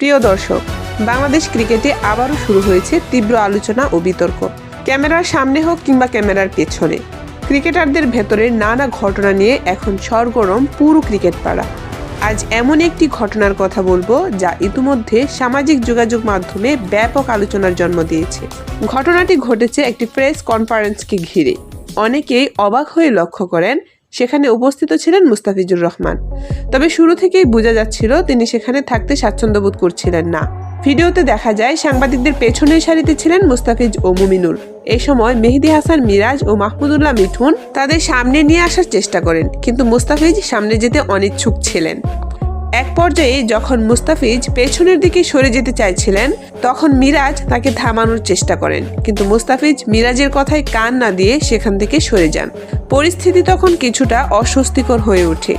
প্রিয় দর্শক, বাংলাদেশ ক্রিকেটে আবারও শুরু হয়েছে তীব্র আলোচনা ও বিতর্ক। ক্যামেরার সামনে হোক কিংবা ক্যামেরার পেছনে, ক্রিকেটারদের ভেতরে নানা ঘটনা নিয়ে এখন সরগরম পুরো ক্রিকেট পাড়া। আজ এমন একটি ঘটনার কথা বলবো যা ইতিমধ্যে সামাজিক যোগাযোগ মাধ্যমে ব্যাপক আলোচনার জন্ম দিয়েছে। ঘটনাটি ঘটেছে একটি প্রেস কনফারেন্সকে ঘিরে। অনেকেই অবাক হয়ে লক্ষ্য করেন সেখানে উপস্থিত ছিলেন মুস্তাফিজুর রহমান। তবে শুরু থেকেই বোঝা যাচ্ছিল তিনি সেখানে থাকতে স্বাচ্ছন্দ্য বোধ করছিলেন না। ভিডিওতে দেখা যায় সাংবাদিকদের পেছনের সারিতে ছিলেন মুস্তাফিজ ও মুমিনুল। এই সময় মেহেদী হাসান মিরাজ ও মাহমুদুল্লাহ মিঠুন তাদের সামনে নিয়ে আসার চেষ্টা করেন, কিন্তু মুস্তাফিজ সামনে যেতে অনিচ্ছুক ছিলেন। এক পর্যায়ে যখন মুস্তাফিজ পেছনের দিকে সরে যেতে চাইছিলেন, তখন মিরাজ তাকে থামানোর চেষ্টা করেন, কিন্তু মুস্তাফিজ মিরাজের কথায় কান না দিয়ে সেখান থেকে সরে যান। পরিস্থিতি তখন কিছুটা অস্বস্তিকর হয়ে ওঠে।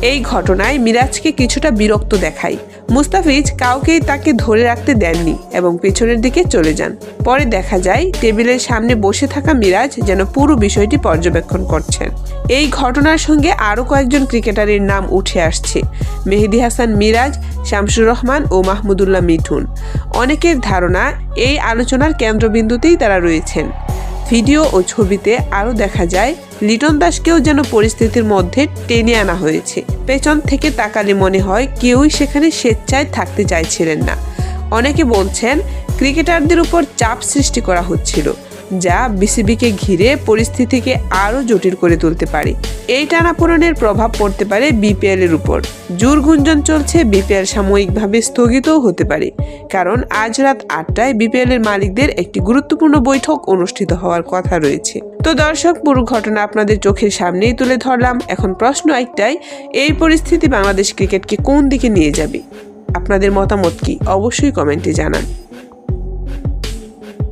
এই ঘটনায় মিরাজকে কিছুটা বিরক্ত দেখায়। মুস্তাফিজ কাউকেই তাকে ধরে রাখতে দেননি এবং পেছনের দিকে চলে যান। পরে দেখা যায় টেবিলের সামনে বসে থাকা মিরাজ যেন পুরো বিষয়টি পর্যবেক্ষণ করছেন। এই ঘটনার সঙ্গে আরও কয়েকজন ক্রিকেটারের নাম উঠে আসছে: মেহেদী হাসান মিরাজ, শামসুর রহমান ও মাহমুদুল্লাহ মিঠুন। অনেকের ধারণা এই আলোচনার কেন্দ্রবিন্দুতেই তারা রয়েছেন। ভিডিও ও ছবিতে আরও দেখা যায় লিটন দাসকেও যেন পরিস্থিতির মধ্যে টেনে আনা হয়েছে। পেছন থেকে তাকালে মনে হয় কেউই সেখানে স্বেচ্ছায় থাকতে চাইছিলেন না। অনেকে বলছেন ক্রিকেটারদের উপর চাপ সৃষ্টি করা হচ্ছিল, যা বিসিবিকে ঘিরে পরিস্থিতিকে আরও জটিল করে তুলতে পারে। এই টানাপোড়েনের প্রভাব পড়তে পারে বিপিএল এর উপর। জোর গুঞ্জন চলছে বিপিএল সাময়িকভাবে স্থগিতও হতে পারে, কারণ আজ রাত 8টায় বিপিএল এর মালিকদের একটি গুরুত্বপূর্ণ বৈঠক অনুষ্ঠিত হওয়ার কথা রয়েছে। তো দর্শক, পুরো ঘটনা আপনাদের চোখের সামনেই তুলে ধরলাম। এখন প্রশ্ন একটাই, এই পরিস্থিতি বাংলাদেশ ক্রিকেটকে কোন দিকে নিয়ে যাবে? আপনাদের মতামত কি? অবশ্যই কমেন্টে জানান।